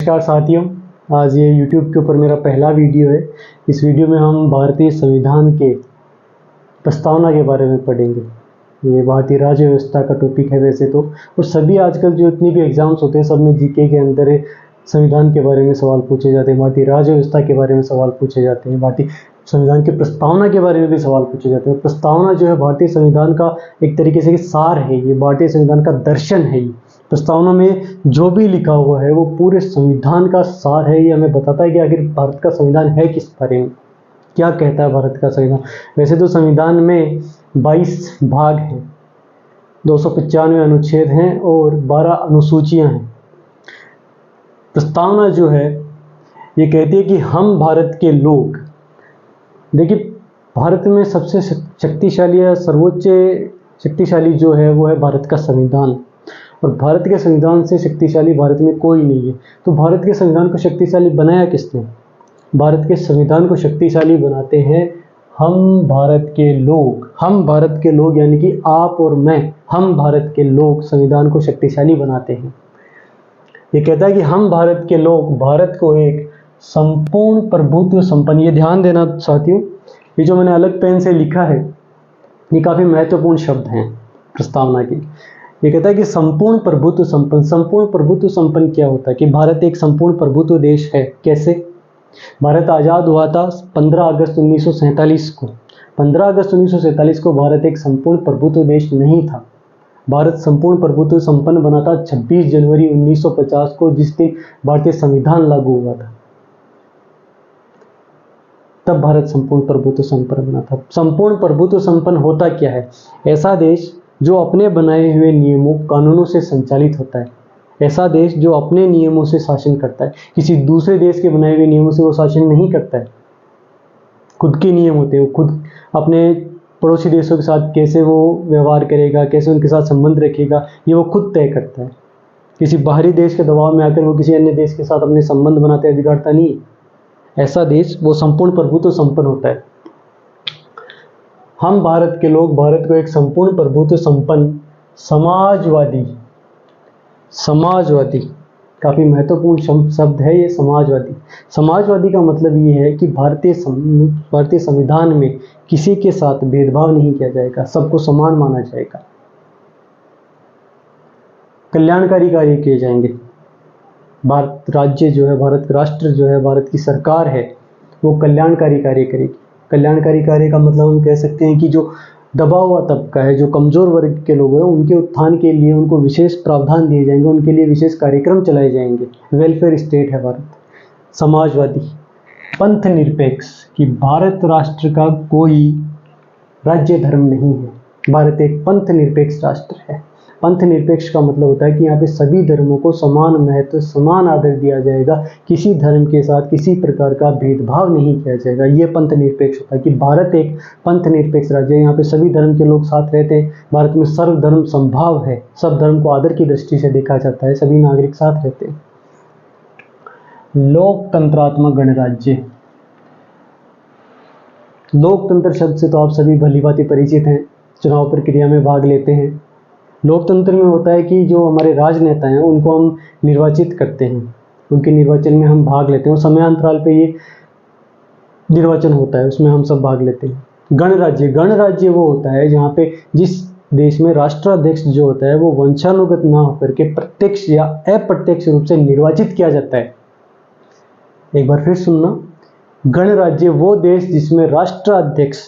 नमस्कार साथियों, आज ये YouTube के ऊपर मेरा पहला वीडियो है। इस वीडियो में हम भारतीय संविधान के प्रस्तावना के बारे में पढ़ेंगे। ये भारतीय राज्य व्यवस्था का टॉपिक है वैसे तो, और सभी आजकल जो इतनी भी एग्जाम्स होते हैं सब में जीके के अंदर संविधान के बारे में सवाल पूछे जाते हैं, भारतीय राज्य व्यवस्था के बारे में सवाल पूछे जाते हैं, भारतीय संविधान की प्रस्तावना के बारे में भी सवाल पूछे जाते हैं। प्रस्तावना जो है भारतीय संविधान का एक तरीके से सार है, ये भारतीय संविधान का दर्शन है। ये प्रस्तावना में जो भी लिखा हुआ है वो पूरे संविधान का सार है। ये हमें बताता है कि आखिर भारत का संविधान है किस बारे में, क्या कहता है भारत का संविधान। वैसे तो संविधान में 22 भाग हैं, 295 अनुच्छेद हैं और 12 अनुसूचियां हैं। प्रस्तावना जो है ये कहती है कि हम भारत के लोग, देखिए भारत में सबसे शक्तिशाली या सर्वोच्च शक्तिशाली जो है वो है भारत का संविधान, और भारत के संविधान से शक्तिशाली भारत में कोई नहीं है। तो भारत के संविधान को शक्तिशाली बनाया किसने? भारत के संविधान को शक्तिशाली बनाते हैं हम भारत के लोग। हम भारत के लोग यानी कि आप और मैं, हम भारत के लोग संविधान को शक्तिशाली बनाते हैं। ये कहता है कि हम भारत के लोग भारत को एक संपूर्ण प्रभुत्व संपन्न, ये ध्यान देना साथियों, ये जो मैंने अलग पेन से लिखा है ये काफ़ी महत्वपूर्ण शब्द हैं प्रस्तावना की। ये कहता है कि संपूर्ण प्रभुत्व संपन्न। संपूर्ण प्रभुत्व संपन्न क्या होता है? कि भारत एक संपूर्ण प्रभुत्व देश है। कैसे? भारत आज़ाद हुआ था 15 अगस्त 1947 को। 15 अगस्त 1947 को भारत एक संपूर्ण प्रभुत्व देश नहीं था। भारत संपूर्ण प्रभुत्व संपन्न बना था 26 जनवरी 1950 को, जिस दिन भारतीय संविधान लागू हुआ था। तब भारत संपूर्ण प्रभुत्व संपन्न बना था। संपूर्ण प्रभुत्व संपन्न होता क्या है? ऐसा देश जो अपने बनाए हुए नियमों कानूनों से संचालित होता है। ऐसा देश जो अपने नियमों से शासन करता है, किसी दूसरे देश के बनाए हुए नियमों से वो शासन नहीं करता है। खुद के नियम होते हैं, वो खुद अपने पड़ोसी देशों के साथ कैसे वो व्यवहार करेगा, कैसे उनके साथ संबंध रखेगा, ये वो खुद तय करता है। किसी बाहरी देश के दबाव में आकर वो किसी अन्य देश के साथ अपने संबंध बनाते हैं, बिगाड़ता नहीं। ऐसा देश वो संपूर्ण प्रभुत्व संपन्न होता है। हम भारत के लोग भारत को एक संपूर्ण प्रभुत्व संपन्न समाजवादी काफ़ी महत्वपूर्ण शब्द है ये, समाजवादी। समाजवादी का मतलब ये है कि भारतीय संविधान में किसी के साथ भेदभाव नहीं किया जाएगा, सबको समान माना जाएगा। कल्याणकारी कार्य किए जाएंगे। भारत राज्य जो है, भारत राष्ट्र जो है, भारत की सरकार है, वो कल्याणकारी कार्य करेगी। कल्याणकारी कार्य का मतलब हम कह सकते हैं कि जो दबा हुआ तबका है, जो कमज़ोर वर्ग के लोग हैं, उनके उत्थान के लिए उनको विशेष प्रावधान दिए जाएंगे, उनके लिए विशेष कार्यक्रम चलाए जाएंगे। वेलफेयर स्टेट है भारत। समाजवादी, पंथ निरपेक्ष, कि भारत राष्ट्र का कोई राज्य धर्म नहीं है, भारत एक पंथ निरपेक्ष राष्ट्र है। पंथ निरपेक्ष का मतलब होता है कि यहाँ पे सभी धर्मों को समान महत्व, समान आदर दिया जाएगा, किसी धर्म के साथ किसी प्रकार का भेदभाव नहीं किया जाएगा। ये पंथ निरपेक्ष होता है कि भारत एक पंथ निरपेक्ष राज्य है। यहाँ पे सभी धर्म के लोग साथ रहते हैं। भारत में सर्वधर्म संभाव है, सब धर्म को आदर की दृष्टि से देखा जाता है, सभी नागरिक साथ रहते हैं। लोकतंत्रात्मक गणराज्य। लोकतंत्र शब्द से तो आप सभी भली भांति परिचित हैं, चुनाव प्रक्रिया में भाग लेते हैं। लोकतंत्र में होता है कि जो हमारे राजनेता हैं उनको हम निर्वाचित करते हैं, उनके निर्वाचन में हम भाग लेते हैं, और समयांतराल पे ये निर्वाचन होता है, उसमें हम सब भाग लेते हैं। गणराज्य। गणराज्य वो होता है जहाँ पे जिस देश में राष्ट्राध्यक्ष जो होता है वो वंशानुगत ना होकर के प्रत्यक्ष या अप्रत्यक्ष रूप से निर्वाचित किया जाता है। एक बार फिर सुनना, गणराज्य वो देश जिसमें राष्ट्राध्यक्ष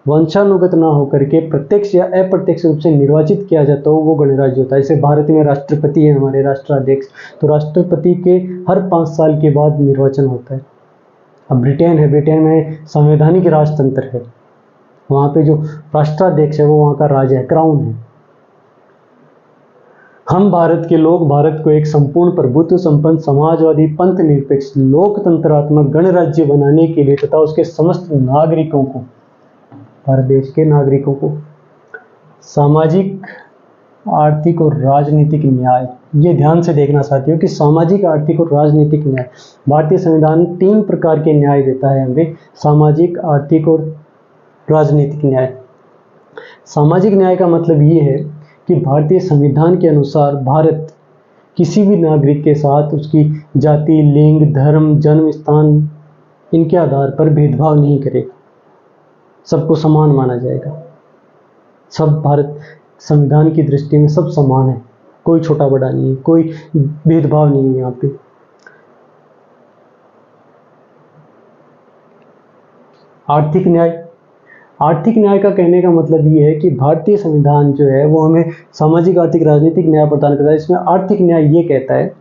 वंशानुगत ना होकर के प्रत्यक्ष या अप्रत्यक्ष रूप से निर्वाचित किया जाता हो, वो गणराज्य होता है। जैसे भारत में राष्ट्रपति है, हमारे राष्ट्राध्यक्ष, तो राष्ट्रपति के हर 5 साल के बाद निर्वाचन होता है। अब ब्रिटेन है, ब्रिटेन में संवैधानिक राजतंत्र है, वहाँ पे जो राष्ट्राध्यक्ष है वो वहाँ का राजा है, क्राउन है। हम भारत के लोग भारत को एक संपूर्ण प्रभुत्व संपन्न समाजवादी पंथ निरपेक्ष लोकतंत्रात्मक गणराज्य बनाने के लिए तथा उसके समस्त नागरिकों को, भारत देश के नागरिकों को सामाजिक, आर्थिक और राजनीतिक न्याय, ये ध्यान से देखना साथियों कि सामाजिक, आर्थिक और राजनीतिक न्याय, भारतीय संविधान 3 प्रकार के न्याय देता है हमें, सामाजिक, आर्थिक और राजनीतिक न्याय। सामाजिक न्याय का मतलब ये है कि भारतीय संविधान के अनुसार भारत किसी भी नागरिक के साथ उसकी जाति, लिंग, धर्म, जन्म स्थान इनके आधार पर भेदभाव नहीं करेगा, सबको समान माना जाएगा। सब भारत संविधान की दृष्टि में सब समान है, कोई छोटा बड़ा नहीं है, कोई भेदभाव नहीं है यहाँ पे। आर्थिक न्याय, आर्थिक न्याय का कहने का मतलब ये है कि भारतीय संविधान जो है वो हमें सामाजिक, आर्थिक, राजनीतिक न्याय प्रदान करता है। इसमें आर्थिक न्याय ये कहता है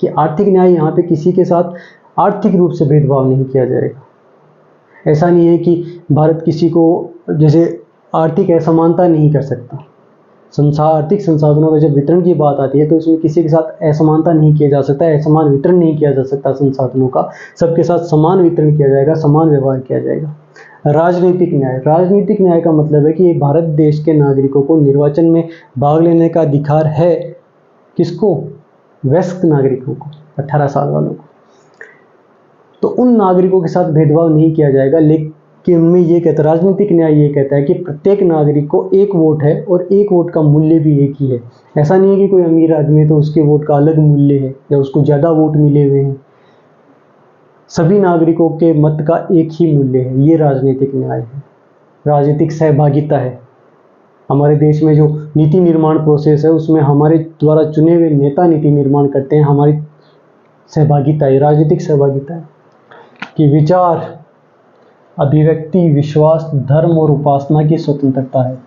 कि आर्थिक न्याय यहाँ पे किसी के साथ आर्थिक रूप से भेदभाव नहीं किया जाएगा। ऐसा नहीं है कि भारत किसी को जैसे आर्थिक असमानता नहीं कर सकता। आर्थिक संसाधनों का जब वितरण की बात आती है तो इसमें किसी के साथ असमानता नहीं किया जा सकता, असमान वितरण नहीं किया जा सकता संसाधनों का। सबके साथ समान वितरण किया जाएगा, समान व्यवहार किया जाएगा। राजनीतिक न्याय, राजनीतिक न्याय का मतलब है कि भारत देश के नागरिकों को निर्वाचन में भाग लेने का अधिकार है। किसको? वयस्क नागरिकों को, 18 साल वालों को। तो उन नागरिकों के साथ भेदभाव नहीं किया जाएगा। लेकिन उनमें ये कहता है, राजनीतिक न्याय ये कहता है कि प्रत्येक नागरिक को एक वोट है और एक वोट का मूल्य भी एक ही है। ऐसा नहीं है कि कोई अमीर आदमी है तो उसके वोट का अलग मूल्य है या उसको ज़्यादा वोट मिले हुए हैं। सभी नागरिकों के मत का एक ही मूल्य है। ये राजनीतिक न्याय है। राजनीतिक सहभागिता है। हमारे देश में जो नीति निर्माण प्रोसेस है उसमें हमारे द्वारा चुने हुए नेता नीति निर्माण करते हैं। हमारी सहभागिता है, राजनीतिक सहभागिता है कि विचार, अभिव्यक्ति, विश्वास, धर्म और उपासना की स्वतंत्रता है।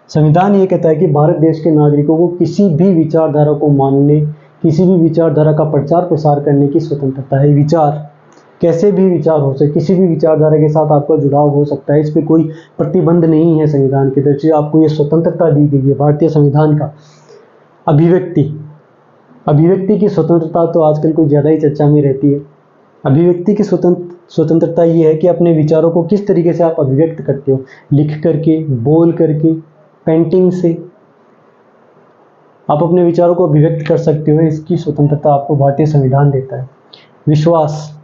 संविधान ये कहता है कि भारत देश के नागरिकों को किसी भी विचारधारा को मानने, किसी भी विचारधारा का प्रचार प्रसार करने की स्वतंत्रता है। विचार, कैसे भी विचार हो सकते, किसी भी विचारधारा के साथ आपका जुड़ाव हो सकता है, इस पर कोई प्रतिबंध नहीं है। संविधान की तरफ से आपको ये स्वतंत्रता दी गई है भारतीय संविधान का। अभिव्यक्ति, अभिव्यक्ति की स्वतंत्रता तो आजकल कुछ ज़्यादा ही चर्चा में रहती है। अभिव्यक्ति की स्वतंत्रता ये है कि अपने विचारों को किस तरीके से आप अभिव्यक्त करते हो, लिख करके, बोल करके, पेंटिंग से आप अपने विचारों को अभिव्यक्त कर सकते हो। इसकी स्वतंत्रता आपको भारतीय संविधान देता है। विश्वास,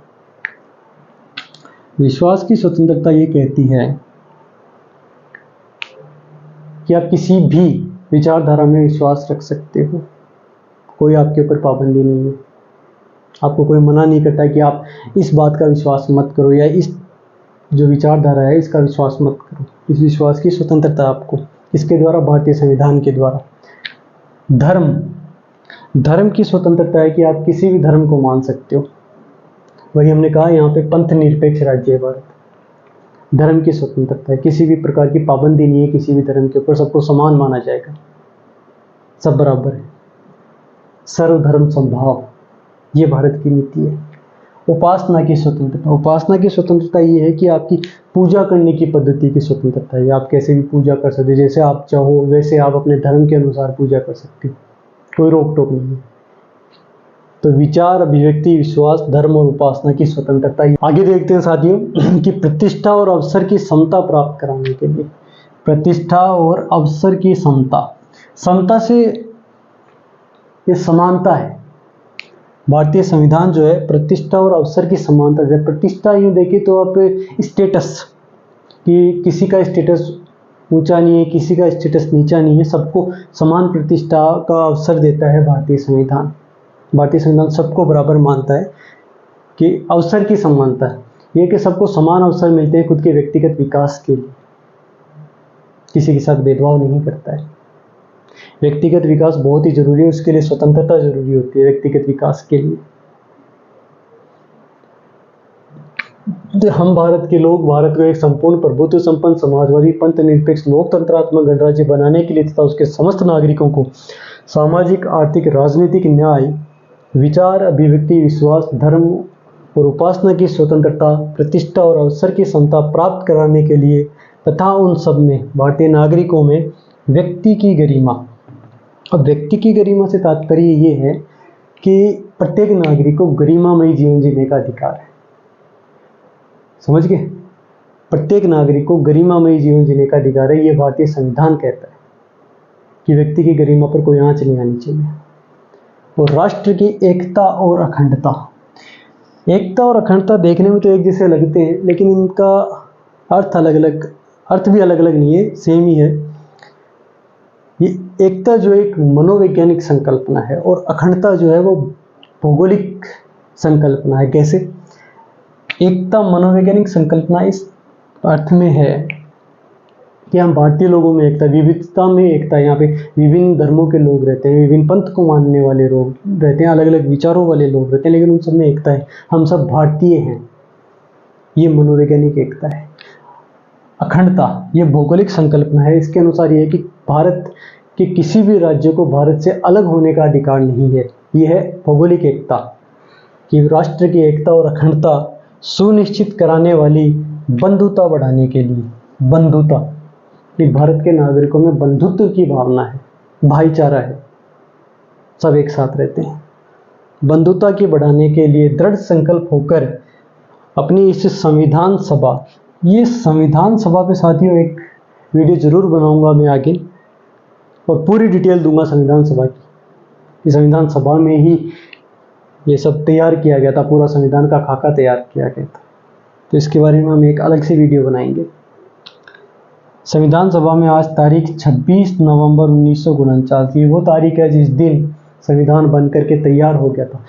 विश्वास की स्वतंत्रता ये कहती है कि आप किसी भी विचारधारा में विश्वास रख सकते हो, कोई आपके ऊपर पाबंदी नहीं है। आपको कोई मना नहीं करता कि आप इस बात का विश्वास मत करो या इस जो विचारधारा है इसका विश्वास मत करो। इस विश्वास की स्वतंत्रता आपको इसके द्वारा, भारतीय संविधान के द्वारा। धर्म, धर्म की स्वतंत्रता है कि आप किसी भी धर्म को मान सकते हो। वही हमने कहा यहाँ पे पंथ निरपेक्ष राज्य है भारत। धर्म की स्वतंत्रता है, किसी भी प्रकार की पाबंदी नहीं है किसी भी धर्म के ऊपर, सबको समान माना जाएगा, सब बराबर है। सर्वधर्म समभाव, ये भारत की नीति है। उपासना की स्वतंत्रता, उपासना की स्वतंत्रता ये है कि आपकी पूजा करने की पद्धति की स्वतंत्रता है। आप कैसे भी पूजा कर सकते हो, जैसे आप चाहो वैसे आप अपने धर्म के अनुसार पूजा कर सकते हो, कोई रोक टोक नहीं है। तो विचार, अभिव्यक्ति, विश्वास, धर्म और उपासना की स्वतंत्रता। आगे देखते हैं साथियों कि प्रतिष्ठा और अवसर की समता प्राप्त कराने के लिए, प्रतिष्ठा और अवसर की समता, समता से ये समानता है। भारतीय संविधान जो है प्रतिष्ठा और अवसर की समानता है। प्रतिष्ठा यूँ देखिए तो आप स्टेटस, कि किसी का स्टेटस ऊंचा नहीं है, किसी का स्टेटस नीचा नहीं है, सबको समान प्रतिष्ठा का अवसर देता है भारतीय संविधान। भारतीय संविधान सबको बराबर मानता है। कि अवसर की समानता है ये कि सबको समान अवसर मिलते हैं खुद के व्यक्तिगत विकास के लिए, किसी के साथ भेदभाव नहीं करता है। व्यक्तिगत विकास बहुत ही जरूरी है, उसके लिए स्वतंत्रता जरूरी होती है व्यक्तिगत विकास के लिए। तो हम भारत के लोग भारत को एक संपूर्ण प्रभुत्व संपन्न समाजवादी पंथ निरपेक्ष लोकतंत्रात्मक गणराज्य बनाने के लिए तथा उसके समस्त नागरिकों को सामाजिक, आर्थिक, राजनीतिक न्याय, विचार, अभिव्यक्ति, विश्वास, धर्म और उपासना की स्वतंत्रता, प्रतिष्ठा और अवसर की समता प्राप्त कराने के लिए तथा उन सब में भारतीय नागरिकों में व्यक्ति की गरिमा। अब व्यक्ति की गरिमा से तात्पर्य ये है कि प्रत्येक नागरिक को गरिमामयी जीवन जीने का अधिकार है। समझ गए? प्रत्येक नागरिक को गरिमामयी जीवन जीने का अधिकार है। ये भारतीय संविधान कहता है कि व्यक्ति की गरिमा पर कोई आंच नहीं आनी चाहिए। और राष्ट्र की एकता और अखंडता, एकता और अखंडता देखने में तो एक जैसे लगते हैं लेकिन इनका अर्थ अलग अलग, अर्थ भी अलग अलग नहीं है, सेम ही है। ये एकता जो एक मनोवैज्ञानिक संकल्पना है और अखंडता जो है वो भौगोलिक संकल्पना है। कैसे? एकता मनोवैज्ञानिक संकल्पना इस अर्थ में है कि हम भारतीय लोगों में एकता, विविधता में एकता। यहाँ पे विभिन्न धर्मों के लोग रहते हैं, विभिन्न पंथ को मानने वाले लोग रहते हैं, अलग अलग विचारों वाले लोग रहते हैं, लेकिन उन सब में एकता है, हम सब भारतीय हैं। ये मनोवैज्ञानिक एकता है। अखंडता ये भौगोलिक संकल्पना है। इसके अनुसार ये है कि भारत के किसी भी राज्य को भारत से अलग होने का अधिकार नहीं है। ये है भौगोलिक एकता, कि राष्ट्र की एकता और अखंडता सुनिश्चित कराने वाली बंधुता बढ़ाने के लिए, बंधुता कि भारत के नागरिकों में बंधुत्व की भावना है, भाईचारा है, सब एक साथ रहते हैं। बंधुता की बढ़ाने के लिए दृढ़ संकल्प होकर अपनी इस संविधान सभा, ये संविधान सभा पे साथियों एक वीडियो जरूर बनाऊंगा मैं आगे, और पूरी डिटेल दूंगा संविधान सभा की। संविधान सभा में ही ये सब तैयार किया गया था, पूरा संविधान का खाका तैयार किया गया था, तो इसके बारे में हम एक अलग से वीडियो बनाएंगे। संविधान सभा में आज तारीख 26 नवंबर 1949, ये वो तारीख है जिस दिन संविधान बन करके तैयार हो गया था।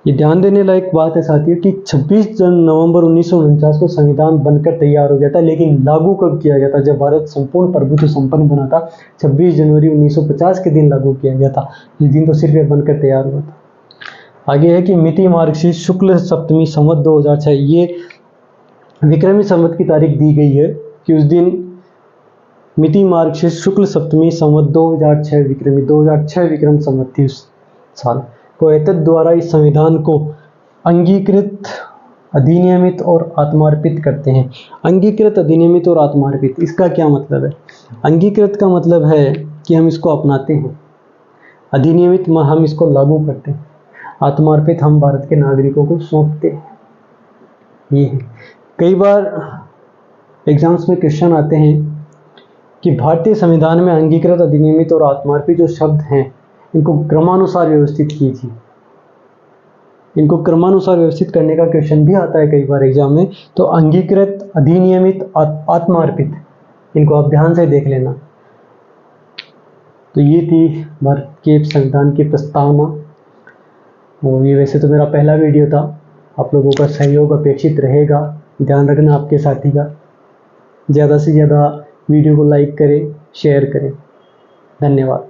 ये ध्यान देने लायक बात है साथियों कि 26 नवंबर 1949 को संविधान बनकर तैयार हो गया था, लेकिन लागू कब किया गया था? जब भारत संपूर्ण प्रभुत्व संपन्न बना था, 26 जनवरी 1950 के दिन लागू किया गया था। इस दिन तो सिर्फ बनकर तैयार हुआ था। आगे है कि मिति मार्गशीर्ष शुक्ल सप्तमी संवत 2006, ये विक्रमी संवत की तारीख दी गई है कि उस दिन मिति मार्गशीर्ष शुक्ल सप्तमी संवत 2006 विक्रमी 2006 विक्रम संवत थी उस साल को। एतद द्वारा इस संविधान को अंगीकृत, अधिनियमित और आत्मार्पित करते हैं। अंगीकृत, अधिनियमित और आत्मार्पित, इसका क्या मतलब है? अंगीकृत का मतलब है कि हम इसको अपनाते हैं, अधिनियमित हम इसको लागू करते हैं, आत्मार्पित हम भारत के नागरिकों को सौंपते हैं। ये है। कई बार एग्जाम्स में क्वेश्चन आते हैं कि भारतीय संविधान में अंगीकृत, अधिनियमित और आत्मार्पित जो शब्द हैं, इनको क्रमानुसार व्यवस्थित कीजिए। इनको क्रमानुसार व्यवस्थित करने का क्वेश्चन भी आता है कई बार एग्जाम में। तो अंगीकृत, अधिनियमित, आत्मार्पित, इनको आप ध्यान से देख लेना। तो ये थी भारत के संविधान की प्रस्तावना, और ये वैसे तो मेरा पहला वीडियो था। आप लोगों का सहयोग अपेक्षित रहेगा, ध्यान रखना आपके साथी का। ज़्यादा से ज़्यादा वीडियो को लाइक करें, शेयर करें। धन्यवाद।